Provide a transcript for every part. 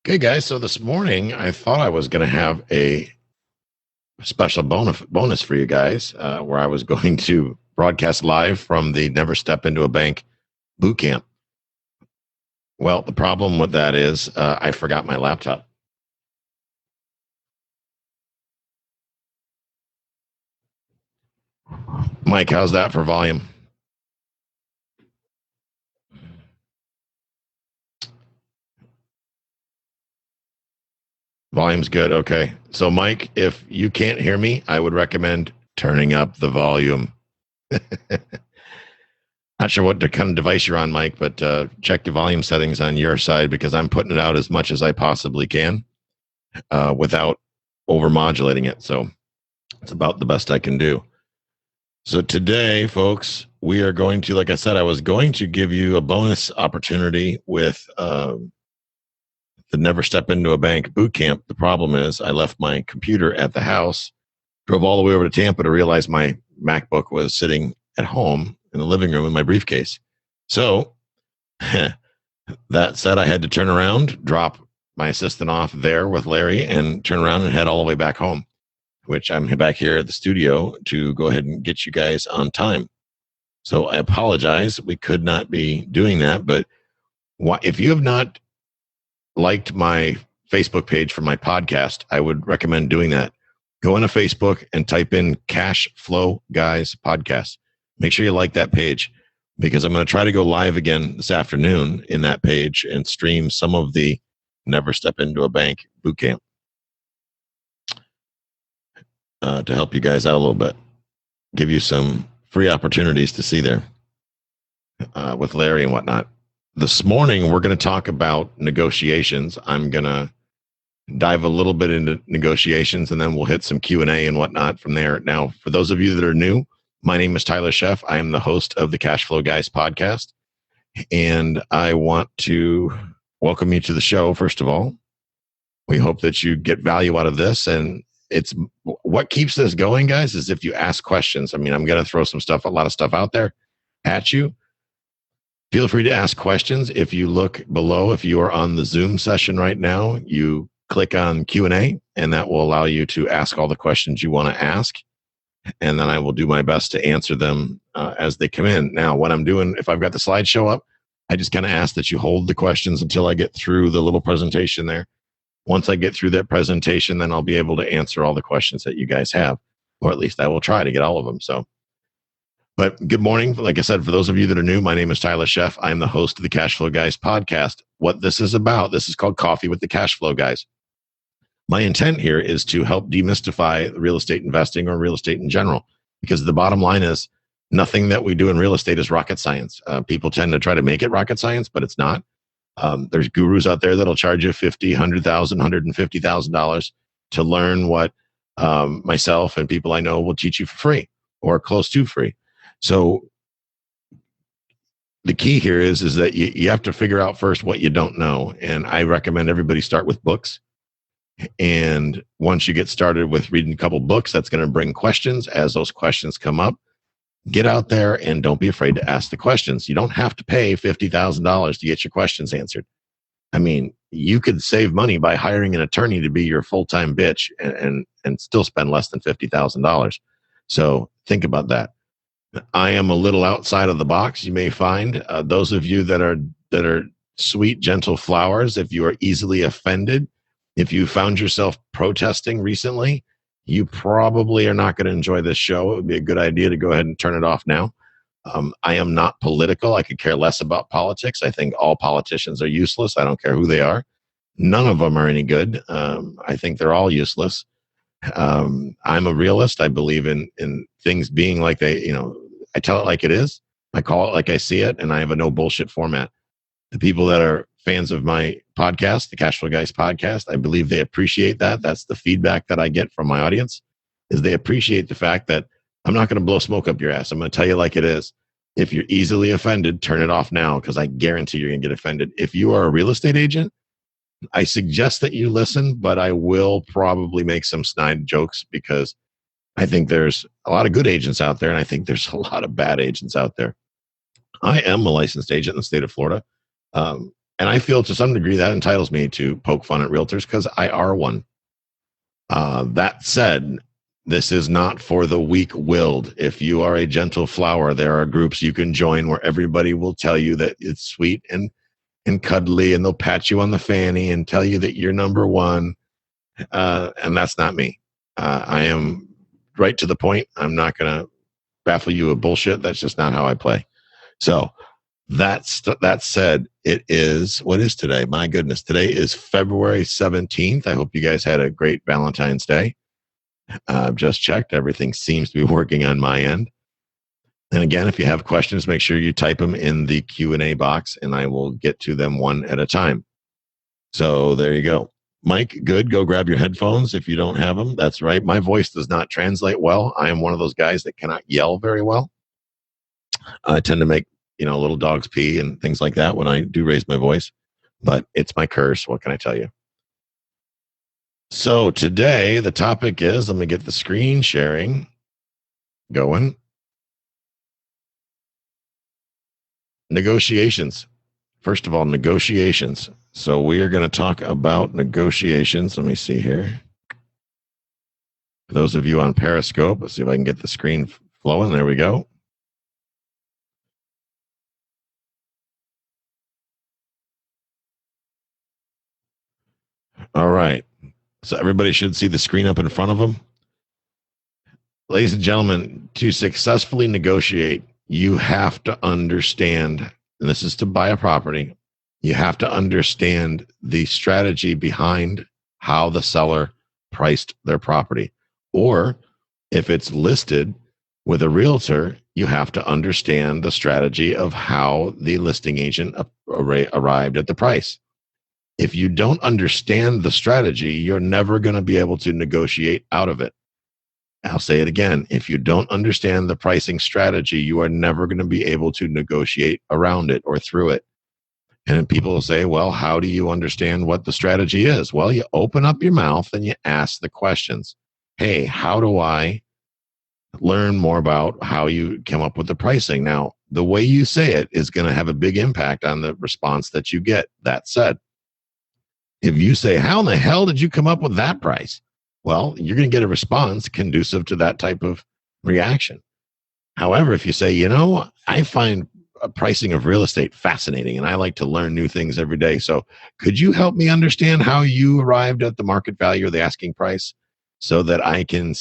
Okay, guys. So this morning, I thought I was going to have a special bonus for you guys, where I was going to broadcast live from the Never Step Into a Bank boot camp. Well, the problem with that is I forgot my laptop. Mike, how's that for volume? Volume's good. Okay. So, Mike, if you can't hear me, I would recommend turning up the volume. Not sure what kind of device you're on, Mike, but check the volume settings on your side because I'm putting it out as much as I possibly can without over modulating it. So it's about the best I can do. So today, folks, we are going to, like I said, I was going to give you a bonus opportunity with the Never Step Into a Bank boot camp. The problem is I left my computer at the house, drove all the way over to Tampa to realize my MacBook was sitting at home in the living room in my briefcase. So that said, I had to turn around, drop my assistant off there with Larry, and turn around and head all the way back home, which I'm back here at the studio to go ahead and get you guys on time. So I apologize. We could not be doing that. But if you have not liked my Facebook page for my podcast, I would recommend doing that. Go into Facebook and type in Cash Flow Guys Podcast. Make sure you like that page because I'm going to try to go live again this afternoon in that page and stream some of the Never Step Into a Bank bootcamp to help you guys out a little bit, give you some free opportunities to see there with Larry and whatnot. This morning, we're going to talk about negotiations. I'm going to dive a little bit into negotiations, and then we'll hit some Q&A and whatnot from there. Now, for those of you that are new, my name is Tyler Sheff. I am the host of the Cash Flow Guys podcast, and I want to welcome you to the show, first of all. We hope that you get value out of this, and it's what keeps this going, guys, is if you ask questions. I mean, I'm going to throw a lot of stuff out there at you. Feel free to ask questions. If you look below, if you are on the Zoom session right now, you click on Q&A, and that will allow you to ask all the questions you want to ask. And then I will do my best to answer them as they come in. Now, what I'm doing, if I've got the slideshow up, I just kind of ask that you hold the questions until I get through the little presentation there. Once I get through that presentation, then I'll be able to answer all the questions that you guys have, or at least I will try to get all of them. But good morning. Like I said, for those of you that are new, my name is Tyler Sheff. I'm the host of the Cash Flow Guys podcast. What this is about, this is called Coffee with the Cash Flow Guys. My intent here is to help demystify real estate investing or real estate in general, because the bottom line is nothing that we do in real estate is rocket science. People tend to try to make it rocket science, but it's not. There's gurus out there that'll charge you $50,000, $100,000, $150,000 to learn what myself and people I know will teach you for free or close to free. So the key here is that you have to figure out first what you don't know. And I recommend everybody start with books. And once you get started with reading a couple books, that's going to bring questions. As those questions come up, get out there and don't be afraid to ask the questions. You don't have to pay $50,000 to get your questions answered. I mean, you could save money by hiring an attorney to be your full-time bitch and still spend less than $50,000. So think about that. I am a little outside of the box. You may find those of you that are sweet, gentle flowers. If you are easily offended, if you found yourself protesting recently, you probably are not going to enjoy this show. It would be a good idea to go ahead and turn it off now. I am not political. I could care less about politics. I think all politicians are useless. I don't care who they are. None of them are any good. I think they're all useless. I'm a realist. I believe in things being like they, I tell it like it is. I call it like I see it, and I have a no bullshit format. The people that are fans of my podcast, the Cash Flow Guys podcast, I believe they appreciate that. That's the feedback that I get from my audience, is they appreciate the fact that I'm not going to blow smoke up your ass. I'm going to tell you like it is. If you're easily offended, turn it off now, because I guarantee you're going to get offended. If you are a real estate agent, I suggest that you listen, but I will probably make some snide jokes because I think there's a lot of good agents out there, and I think there's a lot of bad agents out there. I am a licensed agent in the state of Florida. And I feel to some degree that entitles me to poke fun at realtors because I are one. That said, this is not for the weak-willed. If you are a gentle flower, there are groups you can join where everybody will tell you that it's sweet and cuddly, and they'll pat you on the fanny and tell you that you're number one. And that's not me. I am right to the point. I'm not going to baffle you with bullshit. That's just not how I play. So that said, it is, what is today? My goodness, today is February 17th. I hope you guys had a great Valentine's Day. I've just checked. Everything seems to be working on my end. And again, if you have questions, make sure you type them in the Q&A box, and I will get to them one at a time. So there you go. Mike, good. Go grab your headphones if you don't have them. That's right. My voice does not translate well. I am one of those guys that cannot yell very well. I tend to make, little dogs pee and things like that when I do raise my voice, but it's my curse. What can I tell you? So today the topic is, let me get the screen sharing going. Negotiations. First of all, negotiations. So we are going to talk about negotiations. Let me see here. For those of you on Periscope, let's see if I can get the screen flowing. There we go. All right. So everybody should see the screen up in front of them. Ladies and gentlemen, to successfully negotiate, you have to understand, and this is to buy a property, you have to understand the strategy behind how the seller priced their property. Or if it's listed with a realtor, you have to understand the strategy of how the listing agent arrived at the price. If you don't understand the strategy, you're never going to be able to negotiate out of it. I'll say it again. If you don't understand the pricing strategy, you are never going to be able to negotiate around it or through it. And people will say, well, how do you understand what the strategy is? Well, you open up your mouth and you ask the questions. Hey, how do I learn more about how you come up with the pricing? Now, the way you say it is going to have a big impact on the response that you get. That said, if you say, how in the hell did you come up with that price? Well, you're going to get a response conducive to that type of reaction. However, if you say, I find pricing of real estate fascinating and I like to learn new things every day. So could you help me understand how you arrived at the market value or the asking price so that I can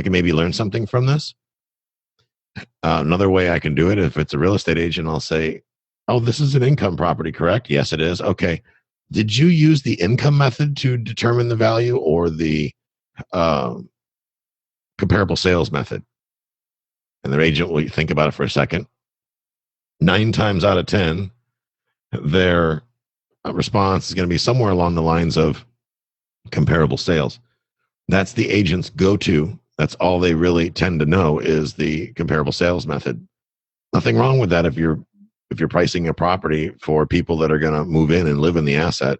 maybe learn something from this? Another way I can do it, if it's a real estate agent, I'll say, oh, this is an income property, correct? Yes, it is. Okay. Did you use the income method to determine the value or the comparable sales method? And their agent will think about it for a second. 9 times out of 10, their response is going to be somewhere along the lines of comparable sales. That's the agent's go-to. That's all they really tend to know is the comparable sales method. Nothing wrong with that if you're pricing a property for people that are going to move in and live in the asset,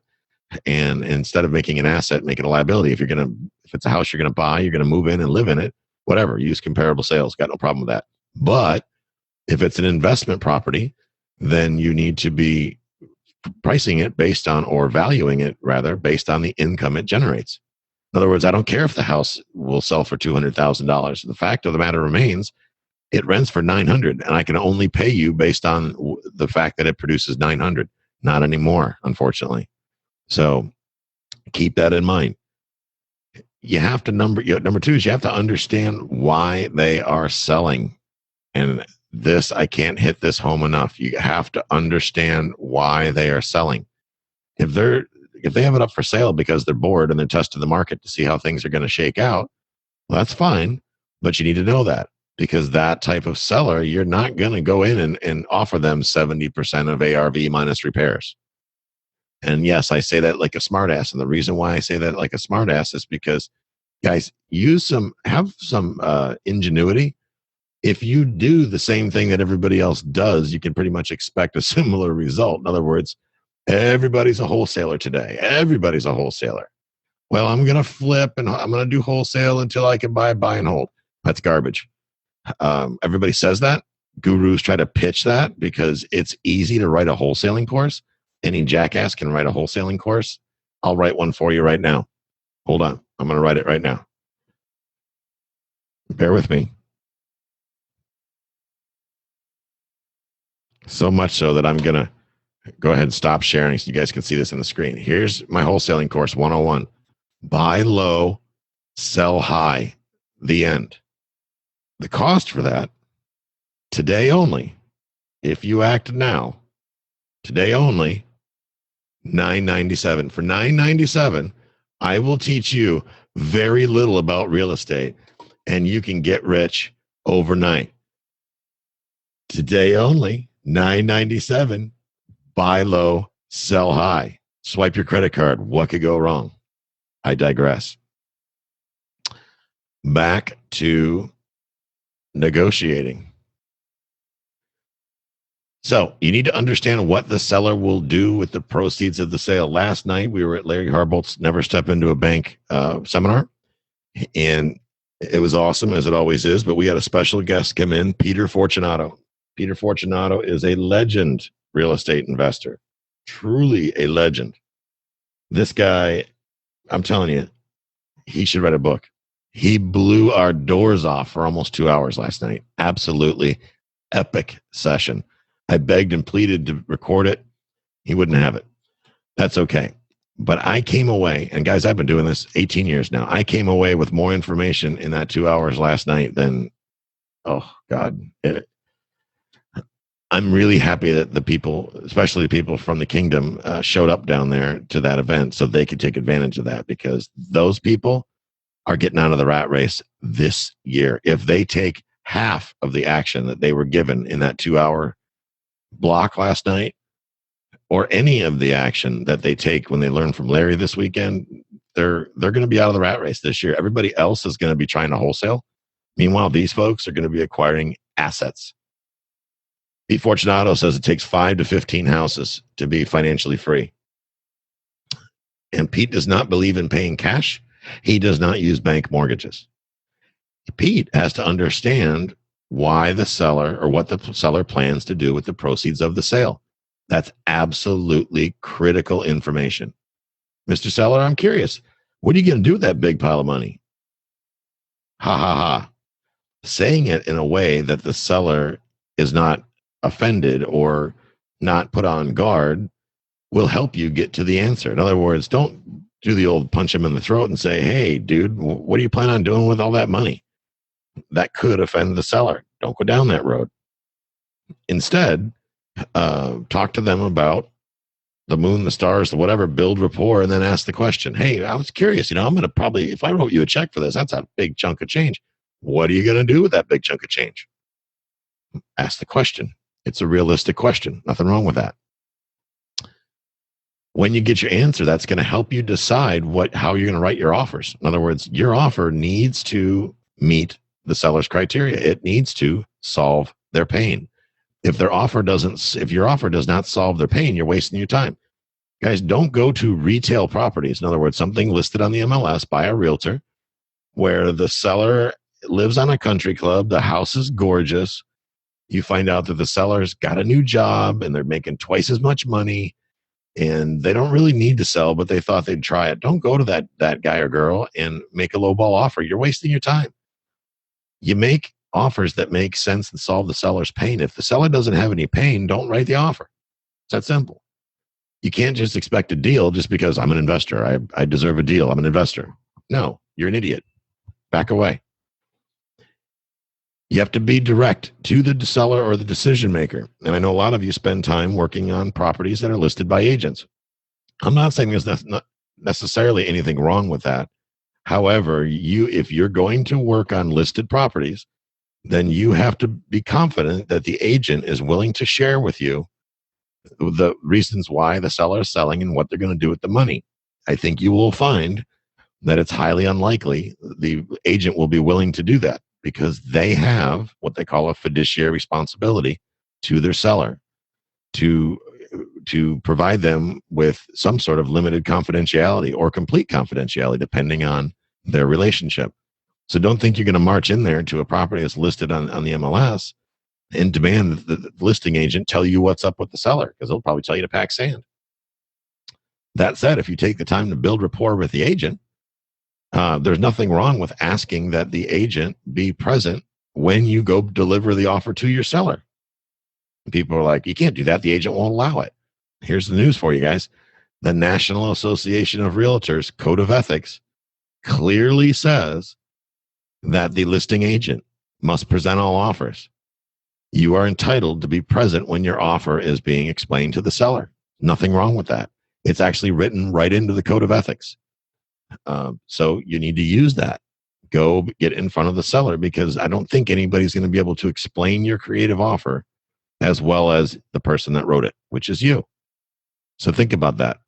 and instead of making an asset, make it a liability. If it's a house you're going to buy, you're going to move in and live in it, whatever, use comparable sales. Got no problem with that. But if it's an investment property, then you need to be pricing it based on, or valuing it rather, based on the income it generates. In other words, I don't care if the house will sell for $200,000. The fact of the matter remains, it rents for $900, and I can only pay you based on the fact that it produces $900. Not anymore, unfortunately. So keep that in mind. You have to number two is you have to understand why they are selling. And this, I can't hit this home enough. You have to understand why they are selling. If they have it up for sale because they're bored and they're testing the market to see how things are going to shake out, well, that's fine. But you need to know that. Because that type of seller, you're not going to go in and offer them 70% of ARV minus repairs. And yes, I say that like a smartass. And the reason why I say that like a smartass is because, guys, have some ingenuity. If you do the same thing that everybody else does, you can pretty much expect a similar result. In other words, everybody's a wholesaler today. Everybody's a wholesaler. Well, I'm going to flip and I'm going to do wholesale until I can buy and hold. That's garbage. Everybody says that. Gurus try to pitch that because it's easy to write a wholesaling course. any jackass can write a wholesaling course. I'll write one for you right now. Hold on. I'm going to write it right now. Bear with me. So much so that I'm going to go ahead and stop sharing so you guys can see this on the screen. Here's my wholesaling course 101. Buy low, sell high. The end. The cost for that, today only, if you act now, today only, $997. For $997, I will teach you very little about real estate, and you can get rich overnight. Today only, $997. Buy low, sell high. Swipe your credit card. What could go wrong? I digress. Back to negotiating. So you need to understand what the seller will do with the proceeds of the sale. Last night, we were at Larry Harbolt's Never Step Into a Bank seminar, and it was awesome, as it always is, but we had a special guest come in, Peter Fortunato. Peter Fortunato is a legend real estate investor, truly a legend. This guy, I'm telling you, he should write a book. He blew our doors off for almost 2 hours last night. Absolutely epic session. I begged and pleaded to record it. He wouldn't have it. That's okay. But I came away, and guys, I've been doing this 18 years now. I came away with more information in that 2 hours last night than, oh God. I'm really happy that the people, especially the people from the kingdom, showed up down there to that event so they could take advantage of that, because those people are getting out of the rat race this year. If they take half of the action that they were given in that 2 hour block last night, or any of the action that they take when they learn from Larry this weekend, they're going to be out of the rat race this year. Everybody else is going to be trying to wholesale. Meanwhile, these folks are going to be acquiring assets. Pete Fortunato says it takes 5 to 15 houses to be financially free. And Pete does not believe in paying cash. He does not use bank mortgages. Pete has to understand why the seller, or what the seller plans to do with the proceeds of the sale. That's absolutely critical information. Mr. Seller, I'm curious, what are you going to do with that big pile of money? Ha ha ha. Saying it in a way that the seller is not offended or not put on guard will help you get to the answer. In other words, don't do the old punch him in the throat and say, hey, dude, what do you plan on doing with all that money? That could offend the seller. Don't go down that road. Instead, talk to them about the moon, the stars, the whatever, build rapport, and then ask the question, hey, I was curious, I'm going to probably, if I wrote you a check for this, that's a big chunk of change. What are you going to do with that big chunk of change? Ask the question. It's a realistic question. Nothing wrong with that. When you get your answer, that's going to help you decide how you're going to write your offers. In other words, your offer needs to meet the seller's criteria. It needs to solve their pain. If your offer does not solve their pain, you're wasting your time. Guys, don't go to retail properties. In other words, something listed on the MLS by a realtor where the seller lives on a country club. The house is gorgeous. You find out that the seller's got a new job and they're making twice as much money and they don't really need to sell, but they thought they'd try it. Don't go to that guy or girl and make a lowball offer. You're wasting your time. You make offers that make sense and solve the seller's pain. If the seller doesn't have any pain, don't write the offer. It's that simple. You can't just expect a deal just because I'm an investor. I deserve a deal. I'm an investor. No, you're an idiot. Back away. You have to be direct to the seller or the decision maker. And I know a lot of you spend time working on properties that are listed by agents. I'm not saying there's not necessarily anything wrong with that. However, if you're going to work on listed properties, then you have to be confident that the agent is willing to share with you the reasons why the seller is selling and what they're going to do with the money. I think you will find that it's highly unlikely the agent will be willing to do that, because they have what they call a fiduciary responsibility to their seller to provide them with some sort of limited confidentiality or complete confidentiality, depending on their relationship. So don't think you're going to march in there to a property that's listed on the MLS and demand that the listing agent tell you what's up with the seller, because they'll probably tell you to pack sand. That said, if you take the time to build rapport with the agent, there's nothing wrong with asking that the agent be present when you go deliver the offer to your seller. People are like, you can't do that. The agent won't allow it. Here's the news for you guys. The National Association of Realtors Code of Ethics clearly says that the listing agent must present all offers. You are entitled to be present when your offer is being explained to the seller. Nothing wrong with that. It's actually written right into the Code of Ethics. So you need to use that. Go get in front of the seller, because I don't think anybody's going to be able to explain your creative offer as well as the person that wrote it, which is you. So think about that.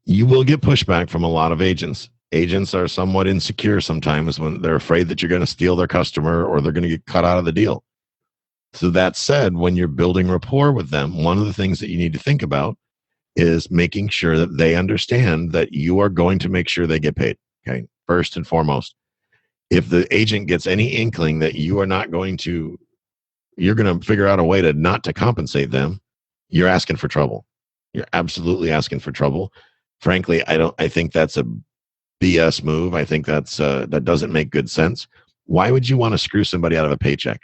You will get pushback from a lot of agents. Agents are somewhat insecure sometimes when they're afraid that you're going to steal their customer or they're going to get cut out of the deal. So that said, when you're building rapport with them, one of the things that you need to think about is making sure that they understand that you are going to make sure they get paid. Okay. First and foremost, if the agent gets any inkling that you are not going to, you're going to figure out a way to not to compensate them, you're asking for trouble. You're absolutely asking for trouble. Frankly, I think that's a BS move. I think that doesn't make good sense. Why would you want to screw somebody out of a paycheck?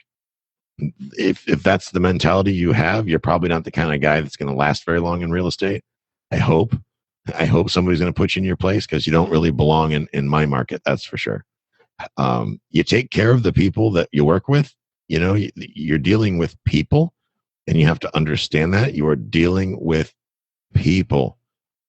If that's the mentality you have, you're probably not the kind of guy that's going to last very long in real estate. I hope somebody's going to put you in your place, because you don't really belong in my market. That's for sure. You take care of the people that you work with. You know, you're dealing with people, and you have to understand that you are dealing with people.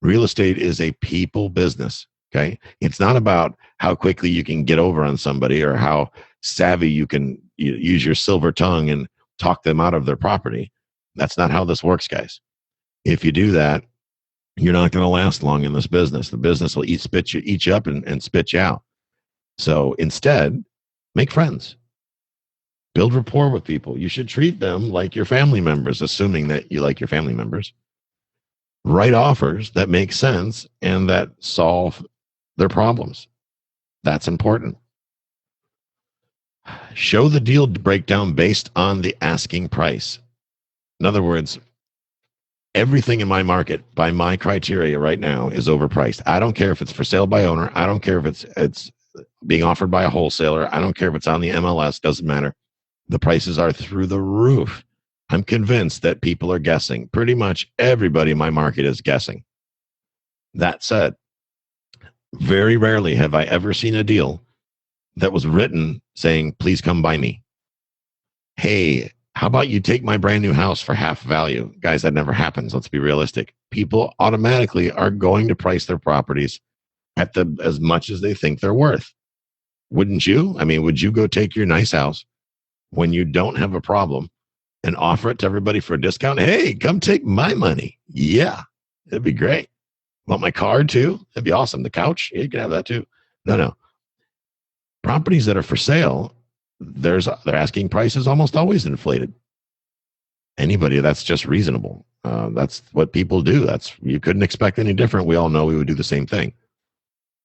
Real estate is a people business. Okay. It's not about how quickly you can get over on somebody or how savvy you can use your silver tongue and talk them out of their property. That's not how this works, guys. If you do that, you're not going to last long in this business. The business will eat you up and spit you out. So instead, make friends. Build rapport with people. You should treat them like your family members, assuming that you like your family members. Write offers that make sense and that solve their problems. That's important. Show the deal breakdown based on the asking price. In other words, everything in my market by my criteria right now is overpriced. I don't care if it's for sale by owner. I don't care if it's being offered by a wholesaler. I don't care if it's on the MLS. Doesn't matter. The prices are through the roof. I'm convinced that people are guessing. Pretty much everybody in my market is guessing. That said, very rarely have I ever seen a deal that was written saying, please come by me. Hey, how about you take my brand new house for half value? Guys, that never happens. Let's be realistic. People automatically are going to price their properties at as much as they think they're worth. Wouldn't you? I mean, would you go take your nice house when you don't have a problem and offer it to everybody for a discount? Hey, come take my money. Yeah, it'd be great. Want my card too? That'd be awesome. The couch, yeah, you can have that too. No. Properties that are for sale, their asking price is almost always inflated. Anybody, that's just reasonable. That's what people do. You couldn't expect any different. We all know we would do the same thing.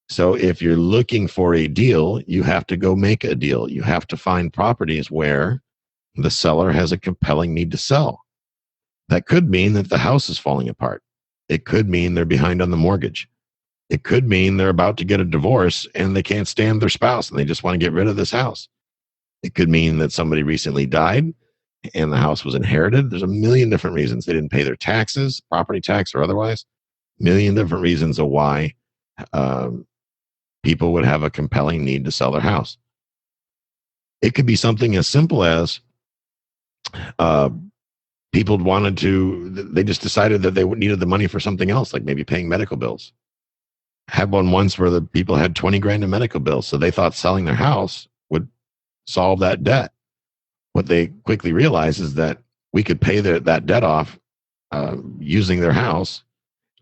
So if you're looking for a deal, you have to go make a deal. You have to find properties where the seller has a compelling need to sell. That could mean that the house is falling apart. It could mean they're behind on the mortgage. It could mean they're about to get a divorce and they can't stand their spouse and they just want to get rid of this house. It could mean that somebody recently died and the house was inherited. There's a million different reasons. They didn't pay their taxes, property tax or otherwise. Million different reasons of why people would have a compelling need to sell their house. It could be something as simple as people they just decided that they needed the money for something else, like maybe paying medical bills. I had one once where the people had 20 grand in medical bills. So they thought selling their house would solve that debt. What they quickly realized is that we could pay that debt off using their house,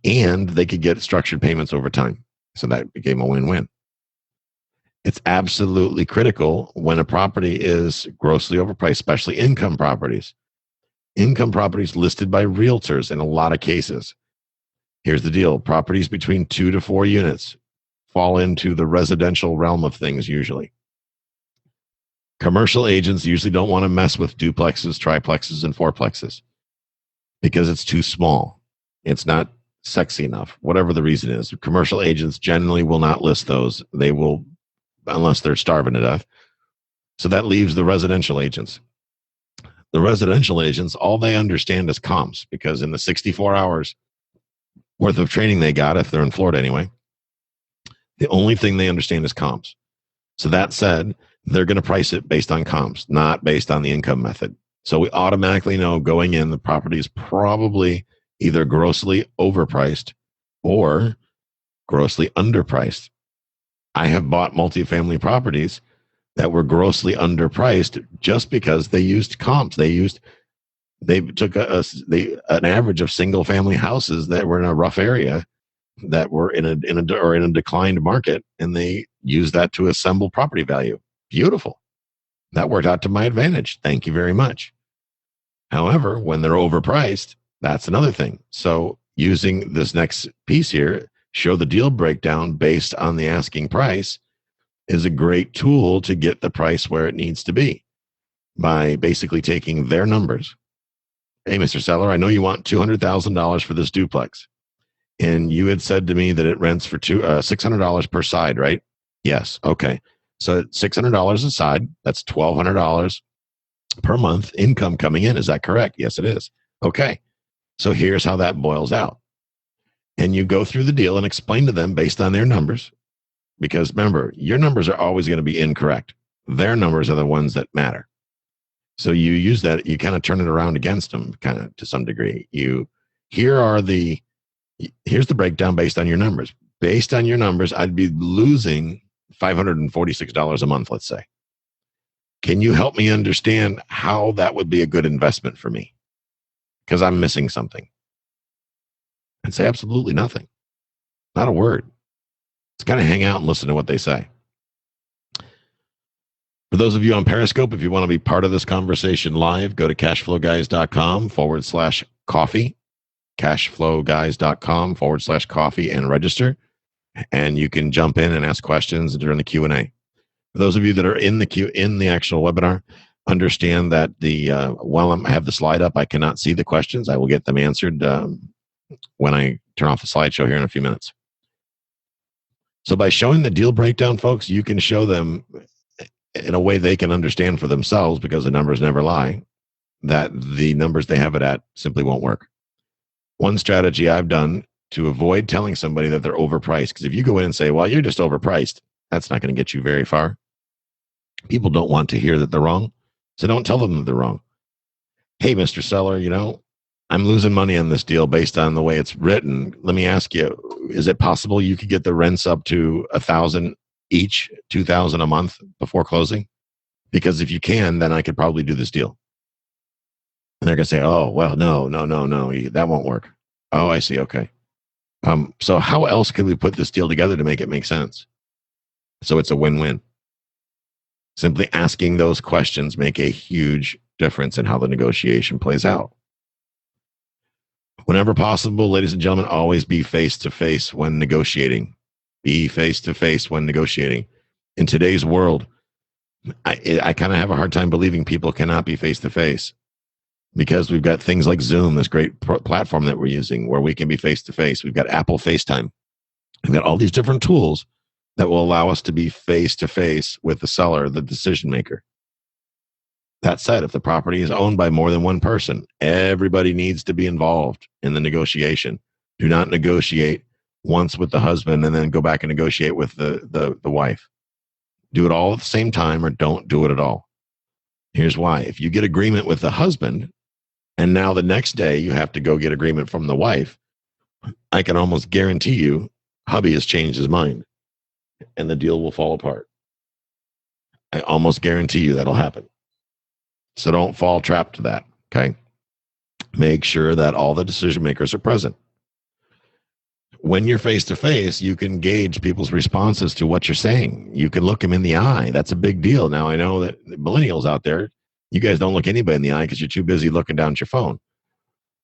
and they could get structured payments over time. So that became a win-win. It's absolutely critical when a property is grossly overpriced, especially income properties. Income properties listed by realtors in a lot of cases. Here's the deal. Properties between 2 to 4 units fall into the residential realm of things usually. Commercial agents usually don't want to mess with duplexes, triplexes, and fourplexes because it's too small. It's not sexy enough, whatever the reason is. Commercial agents generally will not list those. They will, unless they're starving to death. So that leaves the residential agents. The residential agents, all they understand is comps, because in the 64 hours worth of training they got, if they're in Florida anyway, the only thing they understand is comps. So that said, they're going to price it based on comps, not based on the income method. So we automatically know going in, the property is probably either grossly overpriced or grossly underpriced. I have bought multifamily properties that were grossly underpriced just because they used comps. They took an average of single family houses that were in a rough area, that were in a declined market, and they used that to assemble property value. Beautiful. That worked out to my advantage. Thank you very much. However, when they're overpriced, that's another thing. So using this next piece here, show the deal breakdown based on the asking price, is a great tool to get the price where it needs to be by basically taking their numbers. Hey, Mr. Seller, I know you want $200,000 for this duplex. And you had said to me that it rents for $600 per side, right? Yes. Okay. So $600 a side, that's $1,200 per month income coming in. Is that correct? Yes, it is. Okay. So here's how that boils out. And you go through the deal and explain to them based on their numbers, because remember, your numbers are always going to be incorrect. Their numbers are the ones that matter. So you use that, you kind of turn it around against them, kind of to some degree. Here's the breakdown based on your numbers. Based on your numbers, I'd be losing $546 a month, let's say. Can you help me understand how that would be a good investment for me? Because I'm missing something. I'd say absolutely nothing. Not a word. Just kind of hang out and listen to what they say. For those of you on Periscope, if you want to be part of this conversation live, go to cashflowguys.com/coffee, cashflowguys.com/coffee, and register. And you can jump in and ask questions during the Q&A. For those of you that are in the actual webinar, understand that while I have the slide up, I cannot see the questions. I will get them answered when I turn off the slideshow here in a few minutes. So by showing the deal breakdown, folks, you can show them in a way they can understand for themselves, because the numbers never lie, that the numbers they have it at simply won't work. One strategy I've done to avoid telling somebody that they're overpriced, because if you go in and say, well, you're just overpriced, that's not going to get you very far. People don't want to hear that they're wrong, so don't tell them that they're wrong. Hey, Mr. Seller, I'm losing money on this deal based on the way it's written. Let me ask you, is it possible you could get the rents up to $1,000 each, $2,000 a month before closing? Because if you can, then I could probably do this deal. And they're going to say, oh, well, no, that won't work. Oh, I see. Okay. So how else can we put this deal together to make it make sense? So it's a win-win. Simply asking those questions make a huge difference in how the negotiation plays out. Whenever possible, ladies and gentlemen, always be face-to-face when negotiating. Be face-to-face when negotiating. In today's world, I kind of have a hard time believing people cannot be face-to-face, because we've got things like Zoom, this great platform that we're using where we can be face-to-face. We've got Apple FaceTime. We've got all these different tools that will allow us to be face-to-face with the seller, the decision maker. That said, if the property is owned by more than one person, everybody needs to be involved in the negotiation. Do not negotiate once with the husband and then go back and negotiate with the wife. Do it all at the same time, or don't do it at all. Here's why. If you get agreement with the husband, and now the next day you have to go get agreement from the wife, I can almost guarantee you hubby has changed his mind and the deal will fall apart. I almost guarantee you that'll happen. So don't fall trapped to that, okay? Make sure that all the decision makers are present. When you're face-to-face, you can gauge people's responses to what you're saying. You can look them in the eye. That's a big deal. Now, I know that the millennials out there, you guys don't look anybody in the eye because you're too busy looking down at your phone.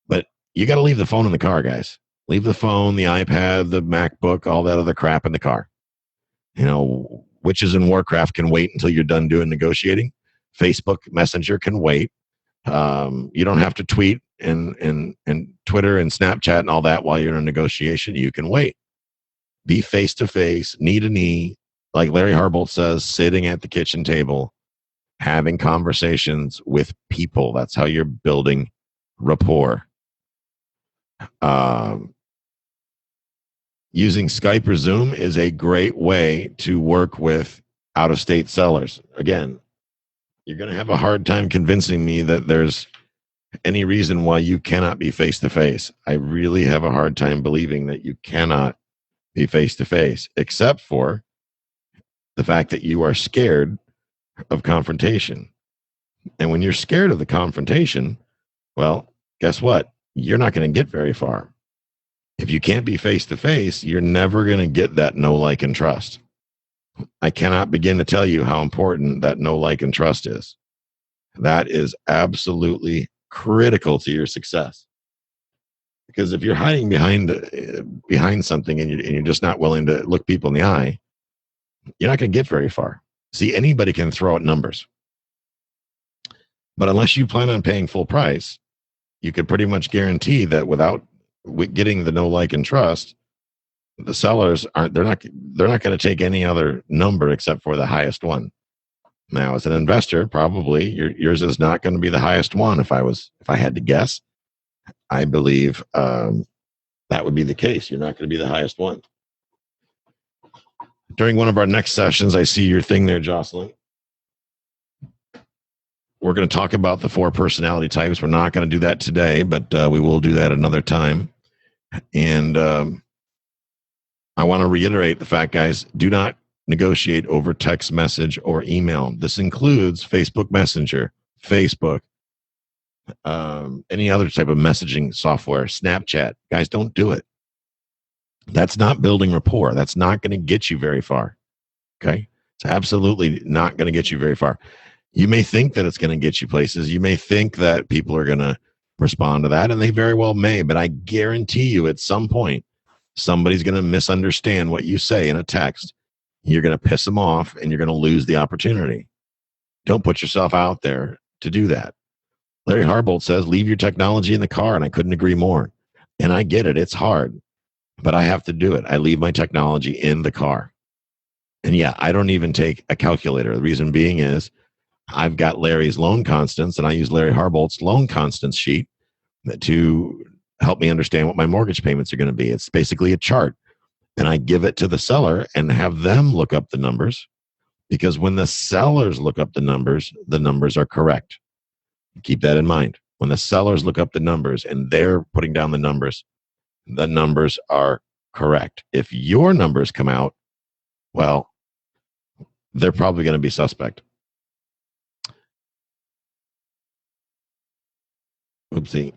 But you got to leave the phone in the car, guys. Leave the phone, the iPad, the MacBook, all that other crap in the car. Witches in Warcraft can wait until you're done doing negotiating. Facebook Messenger can wait. You don't have to tweet and Twitter and Snapchat and all that while you're in a negotiation, you can wait. Be face to face, knee to knee, like Larry Harbolt says, sitting at the kitchen table, having conversations with people. That's how you're building rapport. Using Skype or Zoom is a great way to work with out-of-state sellers. Again, you're going to have a hard time convincing me that there's any reason why you cannot be face-to-face. I really have a hard time believing that you cannot be face-to-face, except for the fact that you are scared of confrontation. And when you're scared of the confrontation, well, guess what? You're not going to get very far. If you can't be face-to-face, you're never going to get that know, like, and trust. I cannot begin to tell you how important that know, like, and trust is. That is absolutely critical to your success. Because if you're hiding behind something and you're just not willing to look people in the eye, you're not going to get very far. See, anybody can throw out numbers. But unless you plan on paying full price, you could pretty much guarantee that without getting the know, like, and trust, the sellers they're not going to take any other number except for the highest one. Now, as an investor, probably yours is not going to be the highest one. If I had to guess, I believe that would be the case. You're not going to be the highest one. During one of our next sessions, I see your thing there, Jocelyn. We're going to talk about the 4 personality types. We're not going to do that today, but we will do that another time. And I want to reiterate the fact, guys, do not negotiate over text message or email. This includes Facebook Messenger, Facebook, any other type of messaging software, Snapchat. Guys, don't do it. That's not building rapport. That's not going to get you very far. Okay? It's absolutely not going to get you very far. You may think that it's going to get you places. You may think that people are going to respond to that, and they very well may, but I guarantee you at some point, somebody's going to misunderstand what you say in a text. You're going to piss them off, and you're going to lose the opportunity. Don't put yourself out there to do that. Larry Harbolt says, leave your technology in the car, and I couldn't agree more. And I get it. It's hard, but I have to do it. I leave my technology in the car. And yeah, I don't even take a calculator. The reason being is I've got Larry's loan constants, and I use Larry Harbolt's loan constants sheet to help me understand what my mortgage payments are going to be. It's basically a chart. And I give it to the seller and have them look up the numbers, because when the sellers look up the numbers are correct. Keep that in mind. When the sellers look up the numbers and they're putting down the numbers are correct. If your numbers come out, well, they're probably going to be suspect. Oopsie.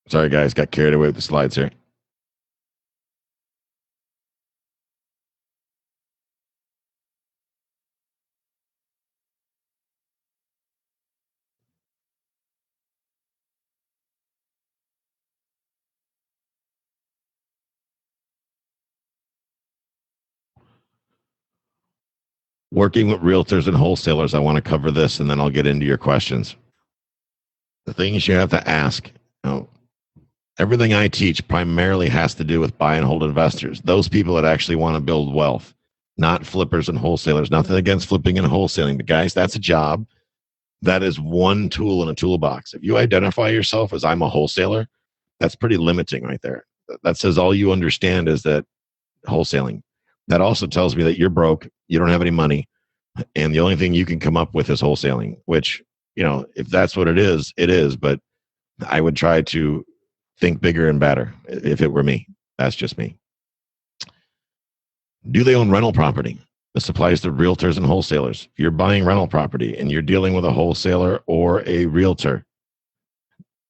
Sorry, guys, got carried away with the slides here. Working with realtors and wholesalers, I want to cover this, and then I'll get into your questions. The things you have to ask. Everything I teach primarily has to do with buy and hold investors, those people that actually want to build wealth, not flippers and wholesalers. Nothing against flipping and wholesaling, but guys, that's a job. That is one tool in a toolbox. If you identify yourself as I'm a wholesaler, that's pretty limiting right there. That says all you understand is that wholesaling. That also tells me that you're broke, you don't have any money, and the only thing you can come up with is wholesaling, which, if that's what it is, but I would try to think bigger and better if it were me. That's just me. Do they own rental property? This applies to realtors and wholesalers. If you're buying rental property and you're dealing with a wholesaler or a realtor,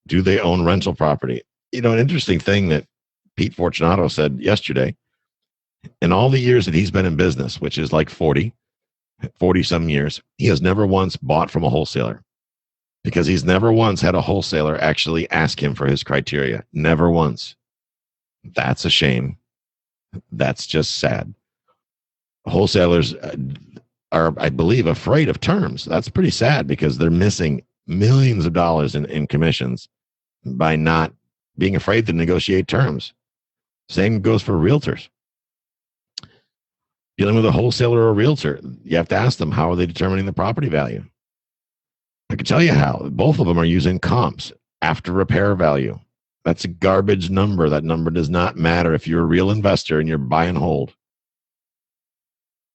do they own rental property? An interesting thing that Pete Fortunato said yesterday, in all the years that he's been in business, which is like 40 some years, he has never once bought from a wholesaler, because he's never once had a wholesaler actually ask him for his criteria. Never once. That's a shame. That's just sad. Wholesalers are, I believe, afraid of terms. That's pretty sad, because they're missing millions of dollars in commissions by not being afraid to negotiate terms. Same goes for realtors. Dealing with a wholesaler or a realtor, you have to ask them, how are they determining the property value? I can tell you how. Both of them are using comps, after repair value. That's a garbage number. That number does not matter. If you're a real investor and you're buy and hold,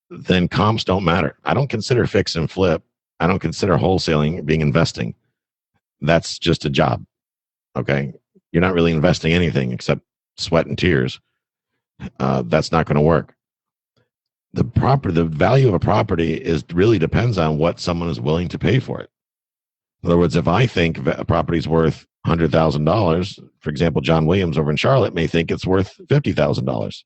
then comps don't matter. I don't consider fix and flip. I don't consider wholesaling being investing. That's just a job. Okay. You're not really investing anything except sweat and tears. That's not going to work. The value of a property really depends on what someone is willing to pay for it. In other words, if I think a property is worth $100,000, for example, John Williams over in Charlotte may think it's worth $50,000.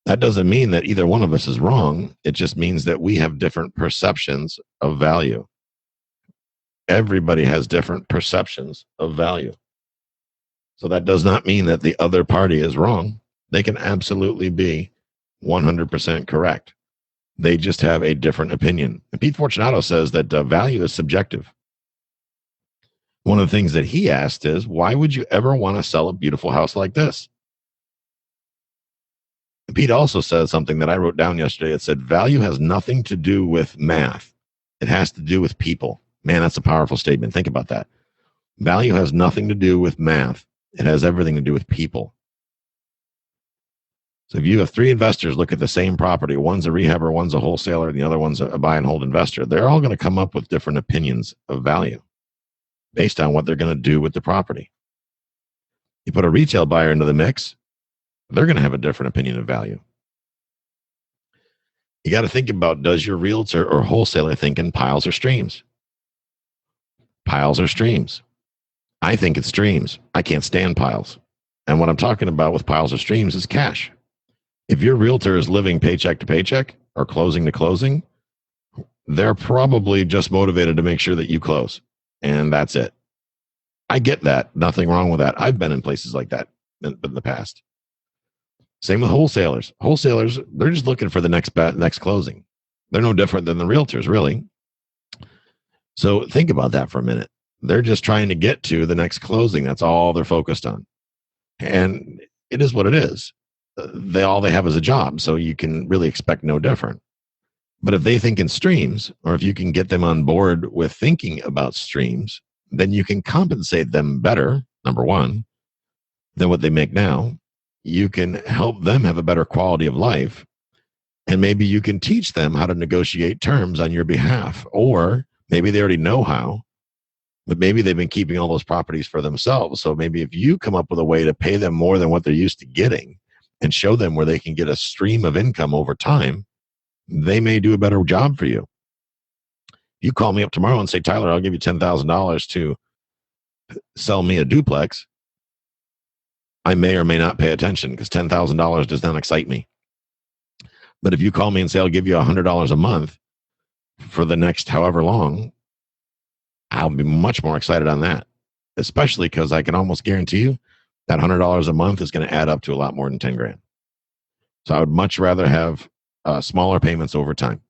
That doesn't mean that either one of us is wrong. It just means that we have different perceptions of value. Everybody has different perceptions of value. So that does not mean that the other party is wrong. They can absolutely be 100% correct. They just have a different opinion. And Pete Fortunato says that value is subjective. One of the things that he asked is, why would you ever want to sell a beautiful house like this? And Pete also says something that I wrote down yesterday. It said, value has nothing to do with math. It has to do with people. Man, that's a powerful statement. Think about that. Value has nothing to do with math. It has everything to do with people. So if you have three investors look at the same property, one's a rehabber, one's a wholesaler, and the other one's a buy and hold investor, they're all going to come up with different opinions of value based on what they're going to do with the property. You put a retail buyer into the mix, they're going to have a different opinion of value. You got to think about, does your realtor or wholesaler think in piles or streams? Piles or streams? I think it's streams. I can't stand piles. And what I'm talking about with piles or streams is cash. If your realtor is living paycheck to paycheck or closing to closing, they're probably just motivated to make sure that you close. And that's it. I get that. Nothing wrong with that. I've been in places like that in the past. Same with wholesalers. Wholesalers, they're just looking for the next closing. They're no different than the realtors, really. So think about that for a minute. They're just trying to get to the next closing. That's all they're focused on. And it is what it is. All they have is a job, so you can really expect no different. But if they think in streams, or if you can get them on board with thinking about streams, then you can compensate them better, number one, than what they make now. You can help them have a better quality of life. And maybe you can teach them how to negotiate terms on your behalf. Or maybe they already know how, but maybe they've been keeping all those properties for themselves. So maybe if you come up with a way to pay them more than what they're used to getting and show them where they can get a stream of income over time, they may do a better job for you. You call me up tomorrow and say, Tyler, I'll give you $10,000 to sell me a duplex. I may or may not pay attention because $10,000 does not excite me. But if you call me and say, I'll give you $100 a month for the next however long, I'll be much more excited on that, especially because I can almost guarantee you that $100 a month is going to add up to a lot more than 10 grand. So I would much rather have smaller payments over time.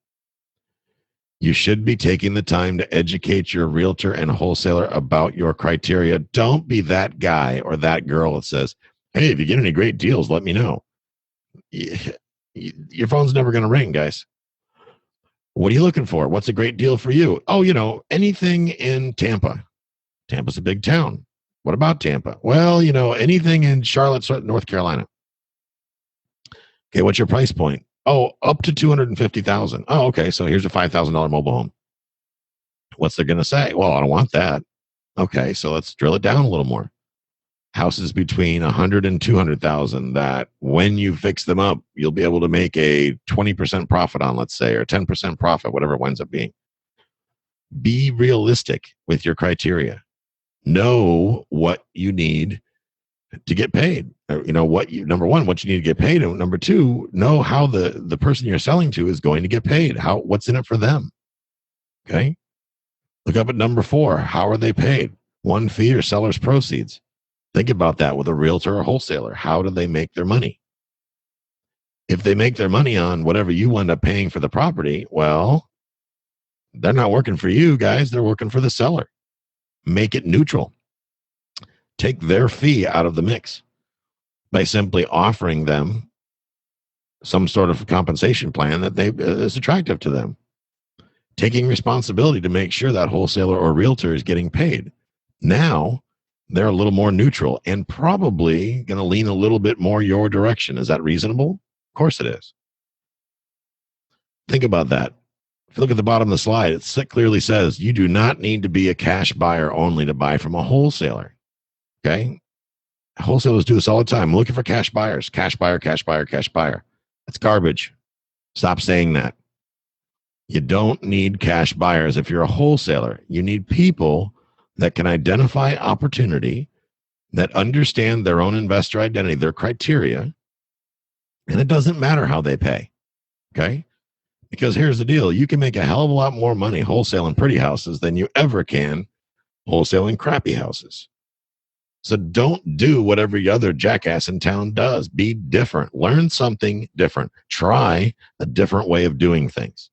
You should be taking the time to educate your realtor and wholesaler about your criteria. Don't be that guy or that girl that says, hey, if you get any great deals, let me know. Your phone's never going to ring, guys. What are you looking for? What's a great deal for you? Oh, anything in Tampa. Tampa's a big town. What about Tampa? Well, anything in Charlotte, North Carolina. Okay, what's your price point? Oh, up to $250,000. Oh, okay. So here's a $5,000 mobile home. What's they going to say? Well, I don't want that. Okay, so let's drill it down a little more. Houses between 100 and 200,000 that when you fix them up, you'll be able to make a 20% profit on, let's say, or 10% profit, whatever it winds up being. Be realistic with your criteria. Know what you need to get paid. Number one, what you need to get paid, and number two, know how the person you're selling to is going to get paid. What's in it for them? Okay. Look up at number 4. How are they paid? One fee or seller's proceeds. Think about that with a realtor or wholesaler. How do they make their money? If they make their money on whatever you end up paying for the property, well, they're not working for you guys. They're working for the seller. Make it neutral. take their fee out of the mix by simply offering them some sort of compensation plan that is attractive to them, taking responsibility to make sure that wholesaler or realtor is getting paid. Now they're a little more neutral and probably going to lean a little bit more your direction. Is that reasonable? Of course it is. Think about that. If you look at the bottom of the slide, it clearly says you do not need to be a cash buyer only to buy from a wholesaler. Okay? Wholesalers do this all the time. I'm looking for cash buyers. Cash buyer, cash buyer, cash buyer. That's garbage. Stop saying that. You don't need cash buyers if you're a wholesaler. You need people that can identify opportunity, that understand their own investor identity, their criteria, and it doesn't matter how they pay. Okay? Because here's the deal. You can make a hell of a lot more money wholesaling pretty houses than you ever can wholesaling crappy houses. So don't do what every other jackass in town does. Be different. Learn something different. Try a different way of doing things.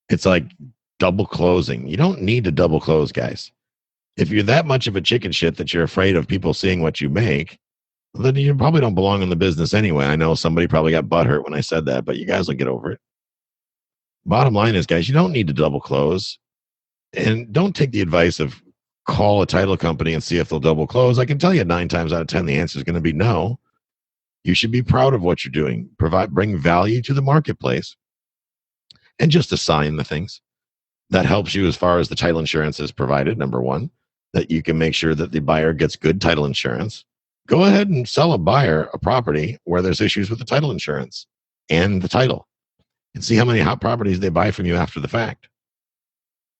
It's like double closing. You don't need to double close, guys. If you're that much of a chicken shit that you're afraid of people seeing what you make, then you probably don't belong in the business anyway. I know somebody probably got butthurt when I said that, but you guys will get over it. Bottom line is, guys, you don't need to double close. And don't take the advice of call a title company and see if they'll double close. I can tell you 9 times out of 10, the answer is going to be no. You should be proud of what you're doing. Bring value to the marketplace and just assign the things. That helps you as far as the title insurance is provided, number one, that you can make sure that the buyer gets good title insurance. Go ahead and sell a buyer a property where there's issues with the title insurance and the title, and see how many hot properties they buy from you after the fact.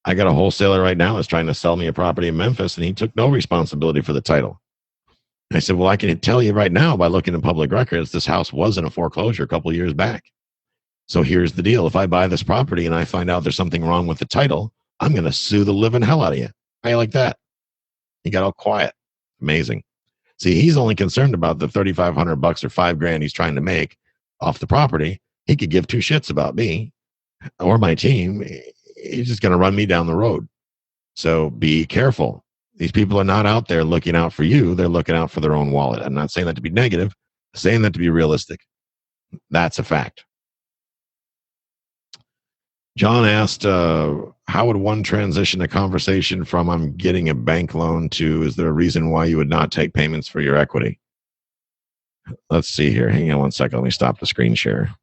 I got a wholesaler right now that's trying to sell me a property in Memphis, and he took no responsibility for the title. And I said, well, I can tell you right now by looking in public records, this house was in a foreclosure a couple of years back. So here's the deal. If I buy this property and I find out there's something wrong with the title, I'm going to sue the living hell out of you. How you like that? He got all quiet. Amazing. See, he's only concerned about the $3,500 or $5,000 he's trying to make off the property. He could give two shits about me or my team. He's just going to run me down the road. So be careful. These people are not out there looking out for you. They're looking out for their own wallet. I'm not saying that to be negative, I'm saying that to be realistic. That's a fact. John asked, how would one transition a conversation from I'm getting a bank loan to is there a reason why you would not take payments for your equity? Let's see here. Hang on one second. Let me stop the screen share.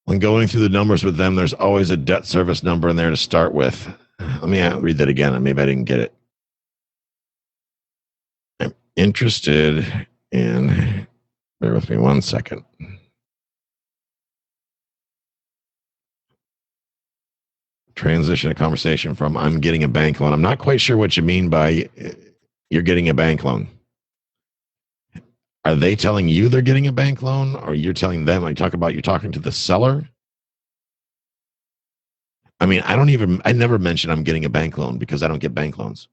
When going through the numbers with them, there's always a debt service number in there to start with. Let me read that again. Maybe I didn't get it. I'm interested in, bear with me one second. Transition a conversation from I'm getting a bank loan. I'm not quite sure what you mean by you're getting a bank loan. Are they telling you they're getting a bank loan, or you're telling them? I talk about you're talking to the seller. I mean, I never mention I'm getting a bank loan because I don't get bank loans.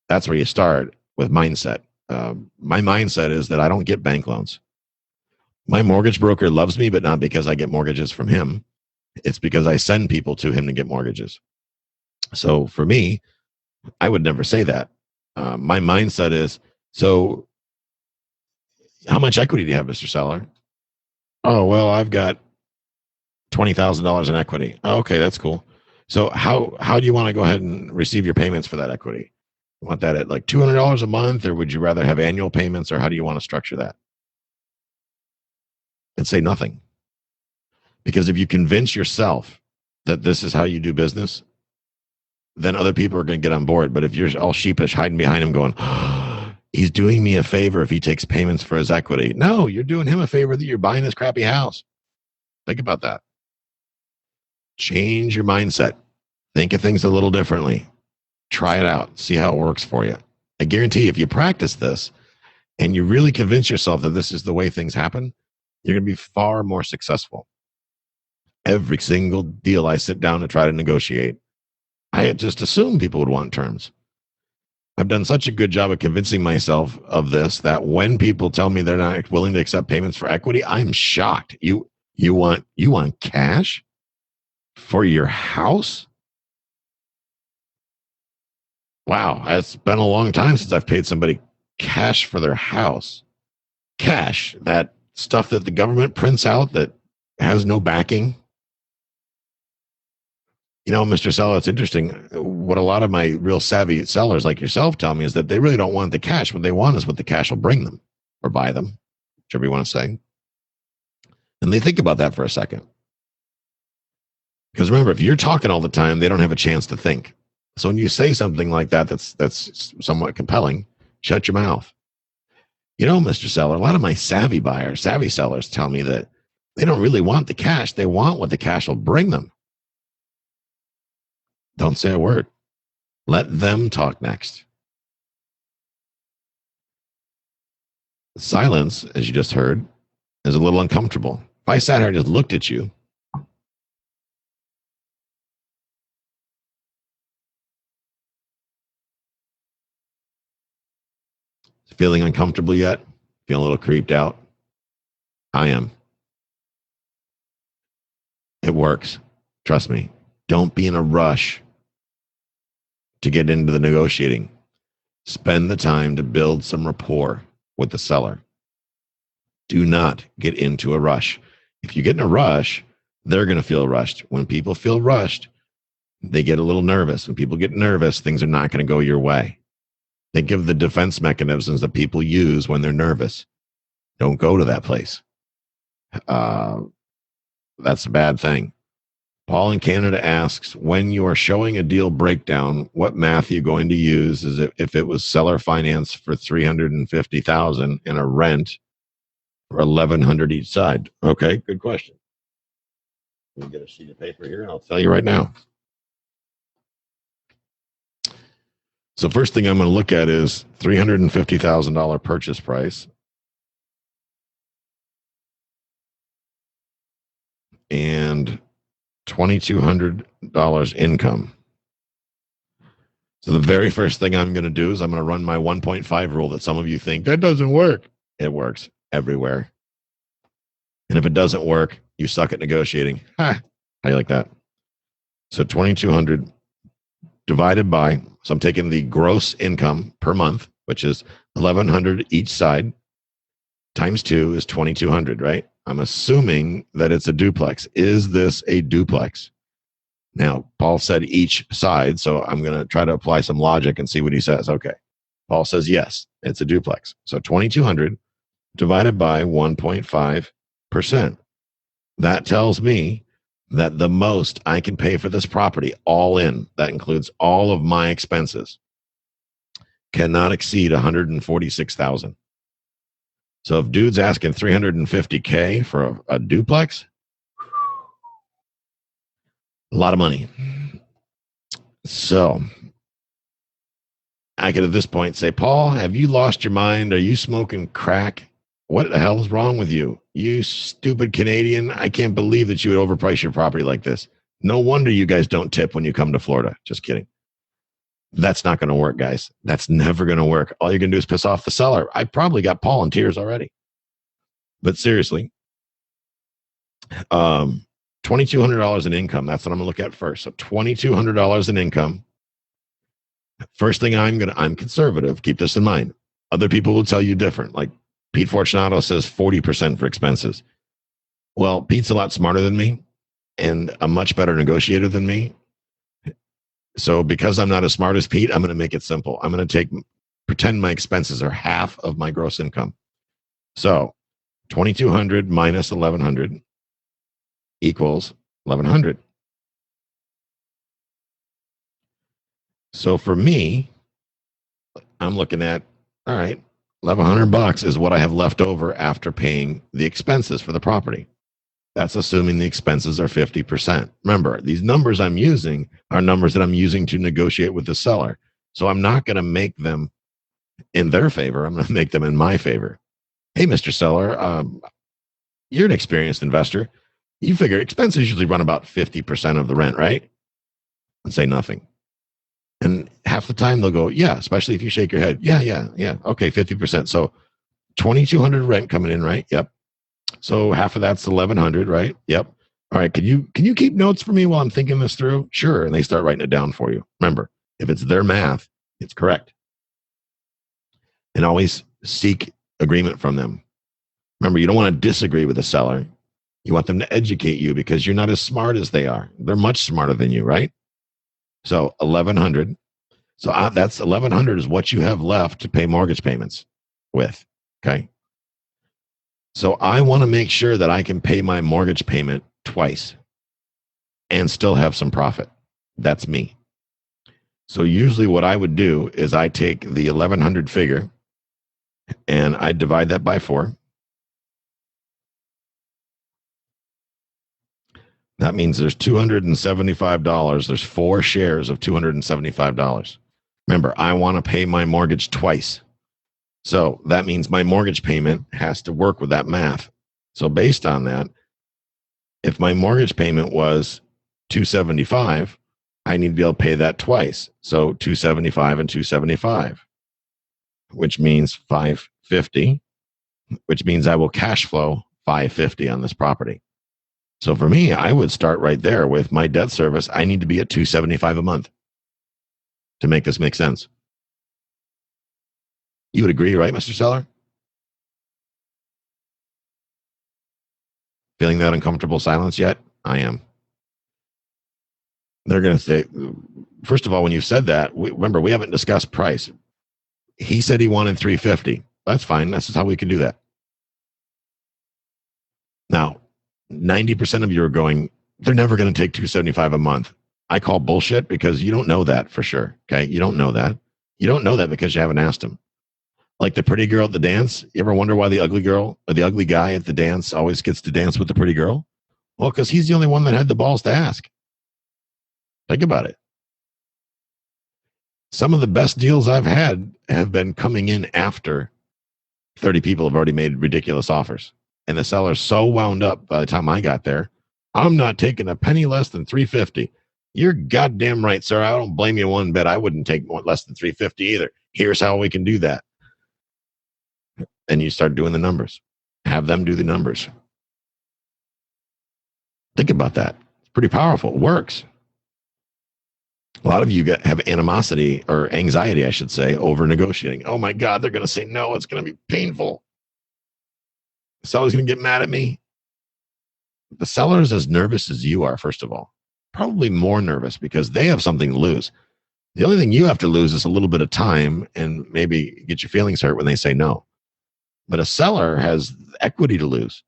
That's where you start with mindset. My mindset is that I don't get bank loans. My mortgage broker loves me, but not because I get mortgages from him. It's because I send people to him to get mortgages. So for me, I would never say that. My mindset is, so how much equity do you have, Mr. Seller? Oh, well, I've got $20,000 in equity. Oh, okay, that's cool. So how do you want to go ahead and receive your payments for that equity? You want that at like $200 a month, or would you rather have annual payments, or how do you want to structure that? And say nothing. Because if you convince yourself that this is how you do business, then other people are going to get on board. But if you're all sheepish, hiding behind him going, oh, he's doing me a favor if he takes payments for his equity. No, you're doing him a favor that you're buying this crappy house. Think about that. Change your mindset. Think of things a little differently. Try it out. See how it works for you. I guarantee if you practice this and you really convince yourself that this is the way things happen, you're going to be far more successful. Every single deal I sit down to try to negotiate, I had just assumed people would want terms. I've done such a good job of convincing myself of this that when people tell me they're not willing to accept payments for equity, I'm shocked. You want cash for your house? Wow, it's been a long time since I've paid somebody cash for their house. Cash, that stuff that the government prints out that has no backing. You know, Mr. Seller, it's interesting. What a lot of my real savvy sellers like yourself tell me is that they really don't want the cash. What they want is what the cash will bring them or buy them, whichever you want to say. And they think about that for a second. Because remember, if you're talking all the time, they don't have a chance to think. So when you say something like that, that's somewhat compelling, shut your mouth. You know, Mr. Seller, a lot of my savvy buyers, savvy sellers tell me that they don't really want the cash. They want what the cash will bring them. Don't say a word. Let them talk next. Silence, as you just heard, is a little uncomfortable. If I sat here and just looked at you, feeling uncomfortable yet? Feeling a little creeped out? I am. It works. Trust me. Don't be in a rush to get into the negotiating. Spend the time to build some rapport with the seller. Do not get into a rush. If you get in a rush, they're going to feel rushed. When people feel rushed, they get a little nervous. When people get nervous, things are not going to go your way. Think of the defense mechanisms that people use when they're nervous. Don't go to that place. That's a bad thing. Paul in Canada asks, when you are showing a deal breakdown, what math are you going to use? Is it if it was seller finance for $350,000 and a rent for $1,100 each side? Okay, good question. Let me get a sheet of paper here and I'll tell you right now. So first thing I'm going to look at is $350,000 purchase price. And $2,200 income. So the very first thing I'm going to do is I'm going to run my 1.5 rule that some of you think that doesn't work. It works everywhere. And if it doesn't work, you suck at negotiating. Ha! How do you like that? So 2,200 divided by, so I'm taking the gross income per month, which is 1,100 each side, times 2 is 2,200, right? I'm assuming that it's a duplex. Is this a duplex? Now, Paul said each side, so I'm going to try to apply some logic and see what he says. Okay. Paul says, yes, it's a duplex. So 2,200 divided by 1.5%. That tells me that the most I can pay for this property, all in, that includes all of my expenses, cannot exceed $146,000. So if dude's asking $350K for a duplex, a lot of money. So I could at this point say, Paul, have you lost your mind? Are you smoking crack? What the hell is wrong with you? You stupid Canadian. I can't believe that you would overprice your property like this. No wonder you guys don't tip when you come to Florida. Just kidding. That's not going to work, guys. That's never going to work. All you're going to do is piss off the seller. I probably got Paul in tears already. But seriously, $2,200 in income. That's what I'm going to look at first. So $2,200 in income. First thing I'm conservative. Keep this in mind. Other people will tell you different. Like Pete Fortunato says 40% for expenses. Well, Pete's a lot smarter than me and a much better negotiator than me. So because I'm not as smart as Pete, I'm going to make it simple. I'm going to pretend my expenses are half of my gross income. So 2,200 minus 1,100 equals 1,100. So for me, I'm looking at, all right, $1,100 is what I have left over after paying the expenses for the property. That's assuming the expenses are 50%. Remember, these numbers I'm using are numbers that I'm using to negotiate with the seller. So I'm not going to make them in their favor. I'm going to make them in my favor. Hey, Mr. Seller, you're an experienced investor. You figure expenses usually run about 50% of the rent, right? And say nothing. And half the time they'll go, yeah, especially if you shake your head. Yeah. Okay, 50%. So 2,200 rent coming in, right? Yep. So half of that's 1,100, right? Yep. All right. Can you keep notes for me while I'm thinking this through? Sure. And they start writing it down for you. Remember, if it's their math, It's correct. And always seek agreement from them. Remember, you don't want to disagree with the seller. You want them to educate you because you're not as smart as they are. They're much smarter than you, right? So 1100. So that's 1100 is what you have left to pay mortgage payments with. Okay. So I want to make sure that I can pay my mortgage payment twice and still have some profit. That's me. So usually what I would do is I take the 1100 figure and I divide that by 4. That means there's $275. There's 4 shares of $275. Remember, I want to pay my mortgage twice. So that means my mortgage payment has to work with that math. So based on that, if my mortgage payment was $275, I need to be able to pay that twice. So $275 and $275, which means $550, which means I will cash flow $550 on this property. So for me, I would start right there with my debt service. I need to be at $275 a month to make this make sense. You would agree, right, Mr. Seller? Feeling that uncomfortable silence yet? I am. They're going to say, first of all, when you said that, remember, we haven't discussed price. He said he wanted $350. That's fine. That's how we can do that. Now, 90% of you are going, they're never going to take $275 a month. I call bullshit because you don't know that for sure. Okay. You don't know that. You don't know that because you haven't asked them. Like the pretty girl at the dance. You ever wonder why the ugly girl or the ugly guy at the dance always gets to dance with the pretty girl? Well, because he's the only one that had the balls to ask. Think about it. Some of the best deals I've had have been coming in after 30 people have already made ridiculous offers. And the seller's so wound up by the time I got there, I'm not taking a penny less than $350. You're goddamn right, sir. I don't blame you one bit. I wouldn't take less than $350 either. Here's how we can do that. And you start doing the numbers. Have them do the numbers. Think about that. It's pretty powerful. It works. A lot of you have animosity or anxiety, I should say, over negotiating. Oh my God, they're going to say no. It's going to be painful. The seller's going to get mad at me. The seller is as nervous as you are, first of all. Probably more nervous because they have something to lose. The only thing you have to lose is a little bit of time and maybe get your feelings hurt when they say no. But a seller has equity to lose.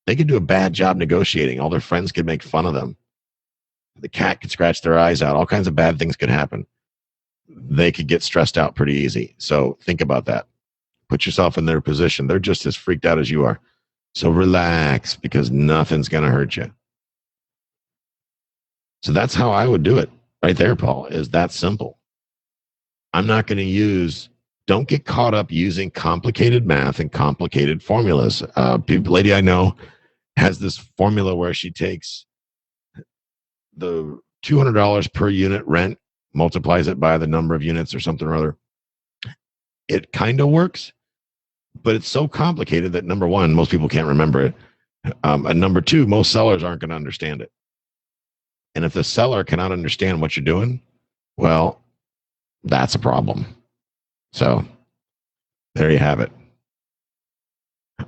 They could do a bad job negotiating. All their friends could make fun of them. The cat could scratch their eyes out. All kinds of bad things could happen. They could get stressed out pretty easy. So think about that. Put yourself in their position. They're just as freaked out as you are. So relax because nothing's going to hurt you. So that's how I would do it right there, Paul, is that simple. I'm not going to don't get caught up using complicated math and complicated formulas. Lady I know has this formula where she takes the $200 per unit rent, multiplies it by the number of units or something or other. It kind of works, but it's so complicated that number one, most people can't remember it. And number two, most sellers aren't going to understand it. And if the seller cannot understand what you're doing, well, that's a problem. So there you have it.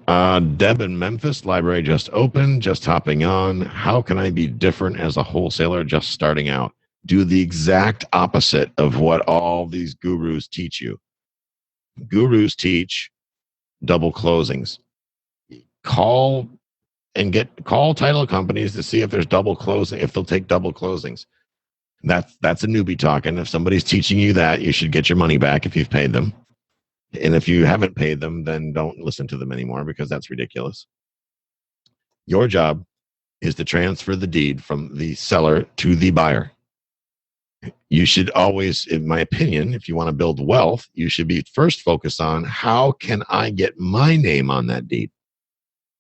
Deb in Memphis, library just opened, just hopping on. How can I be different as a wholesaler just starting out? Do the exact opposite of what all these gurus teach you. Gurus teach double closings. Call title companies to see if there's double closing, if they'll take double closings. That's a newbie talking. If somebody's teaching you that, you should get your money back if you've paid them. And if you haven't paid them, then don't listen to them anymore because that's ridiculous. Your job is to transfer the deed from the seller to the buyer. You should always, in my opinion, if you want to build wealth, you should be first focused on how can I get my name on that deed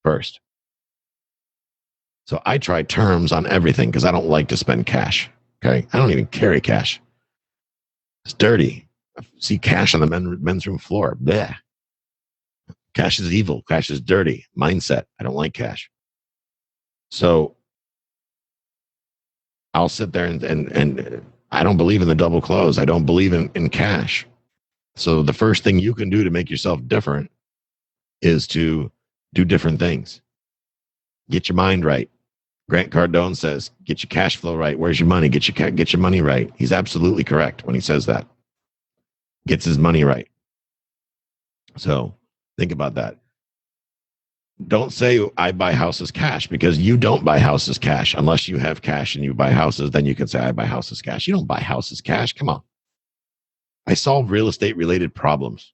first. So I try terms on everything because I don't like to spend cash. Okay. I don't even carry cash. It's dirty. I see cash on the men's room floor. Blech. Cash is evil. Cash is dirty. Mindset. I don't like cash. So I'll sit there and I don't believe in the double close. I don't believe in cash. So the first thing you can do to make yourself different is to do different things. Get your mind right. Grant Cardone says, get your cash flow right. Where's your money? Get your money right. He's absolutely correct when he says that. Gets his money right. So think about that. Don't say I buy houses cash, because you don't buy houses cash unless you have cash and you buy houses. Then you can say I buy houses cash. You don't buy houses cash. Come on. I solve real estate related problems,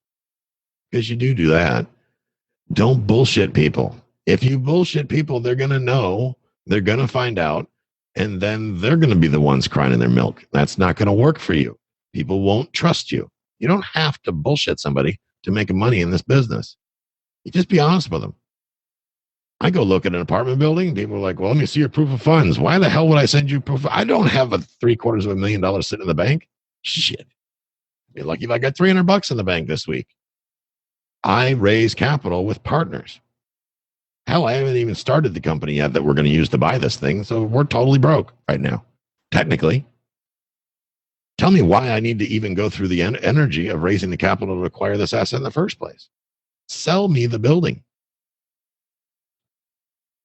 because you do that. Don't bullshit people. If you bullshit people, they're going to know, they're going to find out, and then they're going to be the ones crying in their milk. That's not going to work for you. People won't trust you. You don't have to bullshit somebody to make money in this business. You just be honest with them. I go look at an apartment building. People are like, well, let me see your proof of funds. Why the hell would I send you proof? I don't have a $750,000 sitting in the bank. Shit. Be lucky if I got $300 in the bank this week. I raise capital with partners. Hell, I haven't even started the company yet that we're going to use to buy this thing. So we're totally broke right now, technically. Tell me why I need to even go through the energy of raising the capital to acquire this asset in the first place. Sell me the building.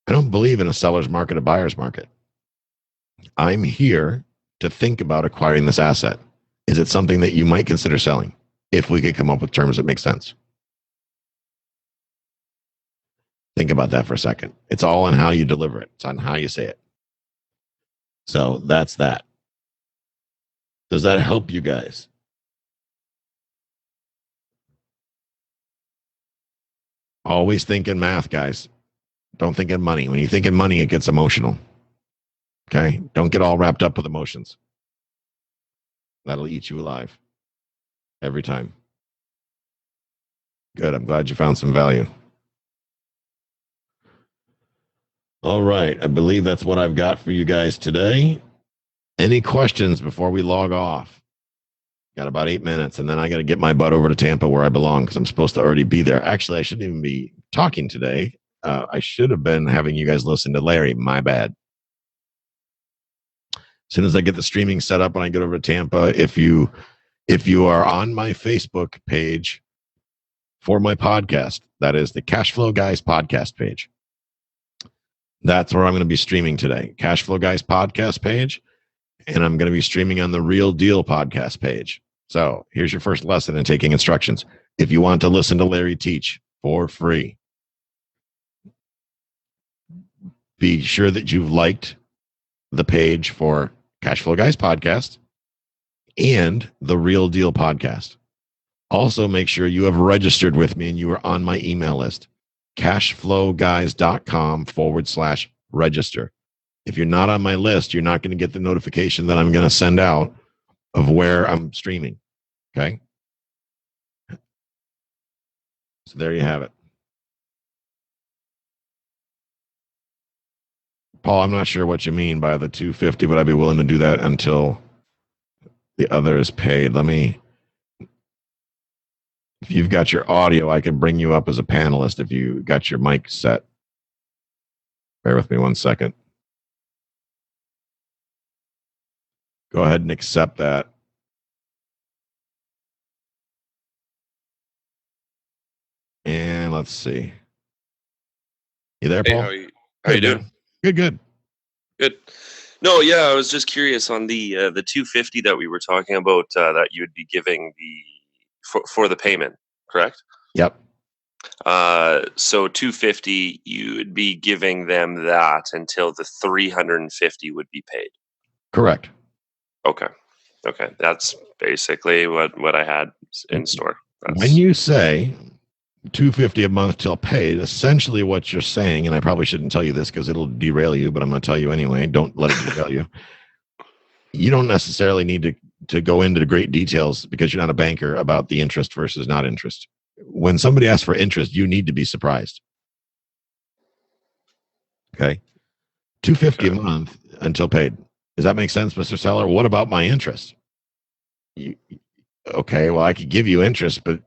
I don't believe in a seller's market, a buyer's market. I'm here to think about acquiring this asset. Is it something that you might consider selling if we could come up with terms that make sense? Think about that for a second. It's all on how you deliver it. It's on how you say it. So that's that. Does that help you guys? Always think in math, guys. Don't think in money. When you think in money, it gets emotional. Okay? Don't get all wrapped up with emotions. That'll eat you alive every time. Good. I'm glad you found some value. All right. I believe that's what I've got for you guys today. Any questions before we log off? Got about 8 minutes, and then I got to get my butt over to Tampa where I belong, because I'm supposed to already be there. Actually, I shouldn't even be talking today. I should have been having you guys listen to Larry. My bad. As soon as I get the streaming set up and I get over to Tampa, if you are on my Facebook page for my podcast, that is the Cashflow Guys podcast page. That's where I'm going to be streaming today. Cashflow Guys podcast page. And I'm going to be streaming on the Real Deal podcast page. So here's your first lesson in taking instructions. If you want to listen to Larry teach for free, be sure that you've liked the page for Cashflow Guys podcast and the Real Deal podcast. Also, make sure you have registered with me and you are on my email list, cashflowguys.com/register. If you're not on my list, you're not going to get the notification that I'm going to send out of where I'm streaming. Okay? So there you have it. Paul, I'm not sure what you mean by the $250, but I'd be willing to do that until the other is paid. If you've got your audio, I can bring you up as a panelist if you got your mic set. Bear with me 1 second. Go ahead and accept that. And let's see. You there, Paul? Hey, how you doing? Good. No, yeah, I was just curious on the $250 that we were talking about that you would be giving for the payment, correct? Yep. So $250, you would be giving them that until the $350 would be paid. Correct. Okay, that's basically what I had in store. When you say $250 a month till paid, essentially what you're saying, and I probably shouldn't tell you this because it'll derail you, but I'm going to tell you anyway. Don't let it derail you. You don't necessarily need to go into the great details, because you're not a banker, about the interest versus not interest. When somebody asks for interest, you need to be surprised. Okay, $250 a month until paid. Does that make sense, Mr. Seller? What about my interest? Okay, well, I could give you interest, but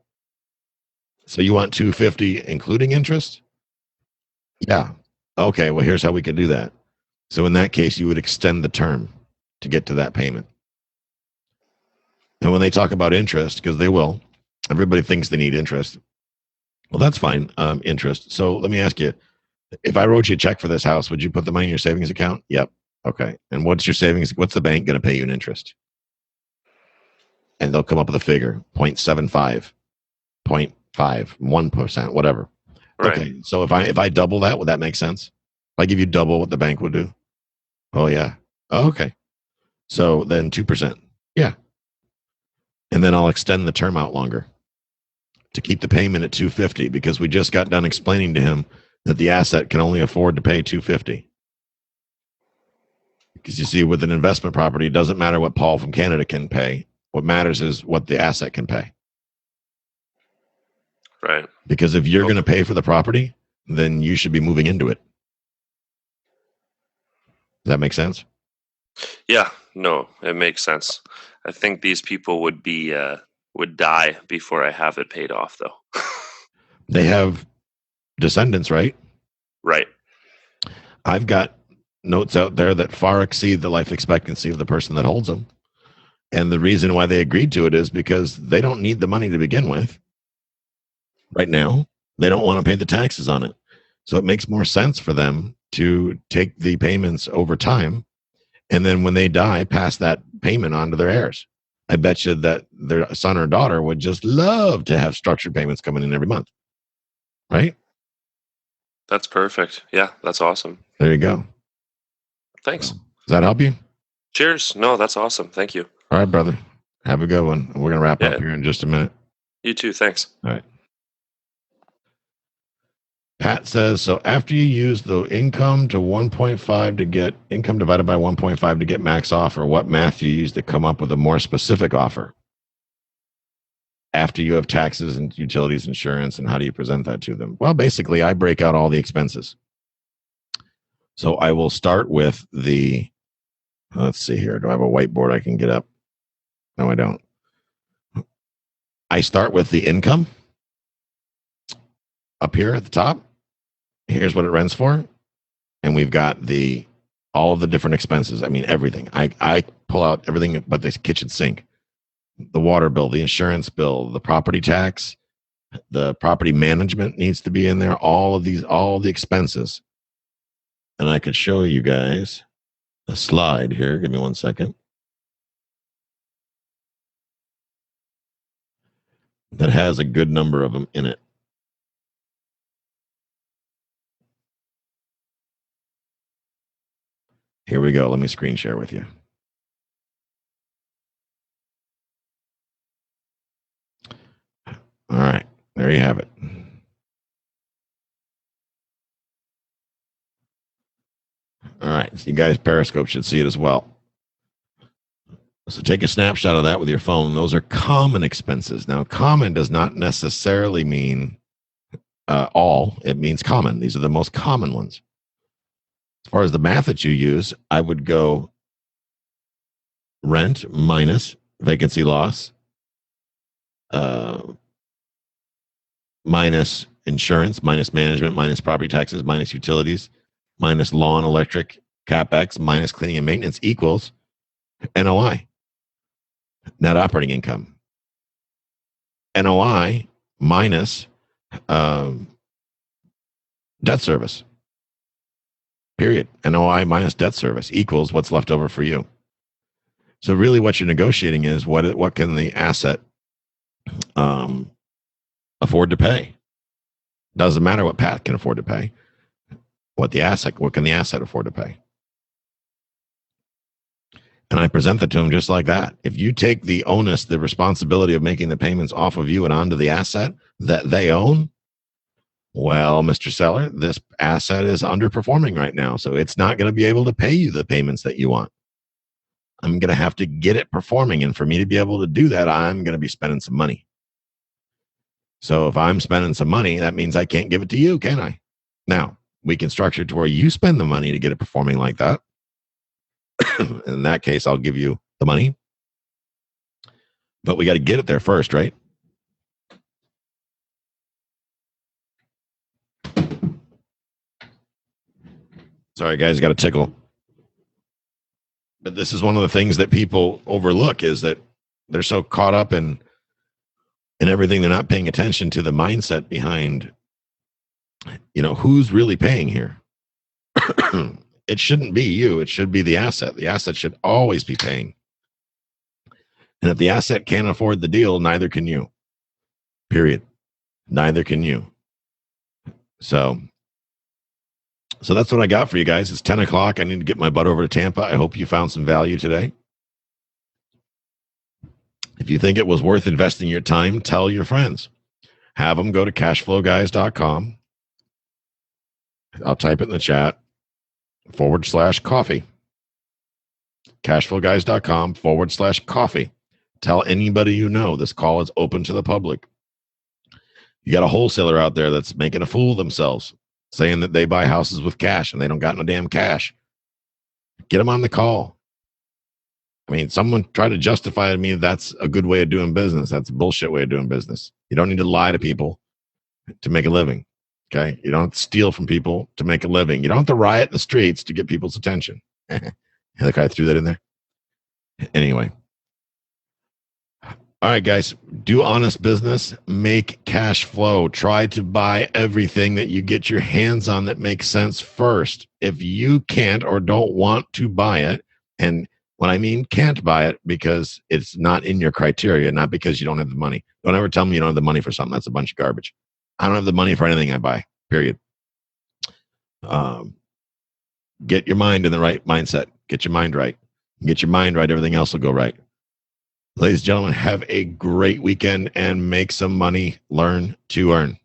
so you want $250 including interest? Yeah. Okay, well, here's how we can do that. So in that case, you would extend the term to get to that payment. And when they talk about interest, because they will, everybody thinks they need interest. Well, that's fine, interest. So let me ask you, if I wrote you a check for this house, would you put the money in your savings account? Yep. Okay. And what's your savings? What's the bank going to pay you in interest? And they'll come up with a figure, 0.75, 0.5, 1%, whatever. Right. Okay. So if I double that, would that make sense? If I give you double what the bank would do? Oh yeah. Okay. So then 2%. Yeah. And then I'll extend the term out longer to keep the payment at 250 because we just got done explaining to him that the asset can only afford to pay 250. Because you see, with an investment property, it doesn't matter what Paul from Canada can pay. What matters is what the asset can pay. Right. Because if you're going to pay for the property, then you should be moving into it. Does that make sense? Yeah. No, it makes sense. I think these people would die before I have it paid off, though. They have descendants, right? Right. I've got notes out there that far exceed the life expectancy of the person that holds them. And the reason why they agreed to it is because they don't need the money to begin with. Right now, they don't want to pay the taxes on it. So it makes more sense for them to take the payments over time. And then when they die, pass that payment on to their heirs. I bet you that their son or daughter would just love to have structured payments coming in every month. Right? That's perfect. Yeah, that's awesome. There you go. Thanks. Does that help you? Cheers. No, that's awesome. Thank you. All right, brother. Have a good one. We're going to wrap up here in just a minute. You too. Thanks. All right. Pat says, so after you use the income to 1.5 to get income divided by 1.5 to get max offer, what math do you use to come up with a more specific offer? After you have taxes and utilities, insurance, and how do you present that to them? Well, basically, I break out all the expenses. So I will start with let's see here. Do I have a whiteboard I can get up? No, I don't. I start with the income up here at the top. Here's what it rents for. And we've got all of the different expenses. I mean, everything. I pull out everything but the kitchen sink, the water bill, the insurance bill, the property tax, the property management needs to be in there. All the expenses. And I could show you guys a slide here. Give me 1 second. That has a good number of them in it. Here we go. Let me screen share with you. All right. There you have it. All right. So you guys, Periscope should see it as well. So take a snapshot of that with your phone. Those are common expenses. Now, common does not necessarily mean all. It means common. These are the most common ones. As far as the math that you use, I would go rent minus vacancy loss, minus insurance, minus management, minus property taxes, minus utilities, minus lawn, electric, CapEx, minus cleaning and maintenance equals NOI, net operating income. NOI minus debt service. Period. NOI minus debt service equals what's left over for you. So really what you're negotiating is what can the asset afford to pay. Doesn't matter what Pat can afford to pay. What can the asset afford to pay? And I present that to him just like that. If you take the onus, the responsibility of making the payments off of you and onto the asset that they own, well, Mr. Seller, this asset is underperforming right now, so it's not going to be able to pay you the payments that you want. I'm going to have to get it performing, and for me to be able to do that, I'm going to be spending some money. So if I'm spending some money, that means I can't give it to you, can I? Now, we can structure it to where you spend the money to get it performing like that. In that case, I'll give you the money. But we got to get it there first, right? Sorry, guys, got a tickle. But this is one of the things that people overlook is that they're so caught up in everything, they're not paying attention to the mindset behind, who's really paying here. It shouldn't be you. It should be the asset. The asset should always be paying. And if the asset can't afford the deal, neither can you. Period. Neither can you. So that's what I got for you guys. It's 10 o'clock. I need to get my butt over to Tampa. I hope you found some value today. If you think it was worth investing your time, tell your friends. Have them go to cashflowguys.com. I'll type it in the chat. /coffee. Cashflowguys.com /coffee. Tell anybody you know this call is open to the public. You got a wholesaler out there that's making a fool of themselves, saying that they buy houses with cash and they don't got no damn cash. Get them on the call. I mean, someone tried to justify to me that's a good way of doing business. That's a bullshit way of doing business. You don't need to lie to people to make a living. Okay? You don't have to steal from people to make a living. You don't have to riot in the streets to get people's attention. Like I threw that in there. Anyway. All right, guys, do honest business, make cash flow. Try to buy everything that you get your hands on that makes sense first. If you can't or don't want to buy it, and when I mean can't buy it, because it's not in your criteria, not because you don't have the money. Don't ever tell me you don't have the money for something. That's a bunch of garbage. I don't have the money for anything I buy, period. Get your mind in the right mindset. Get your mind right. Get your mind right, everything else will go right. Ladies and gentlemen, have a great weekend and make some money. Learn to earn.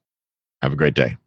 Have a great day.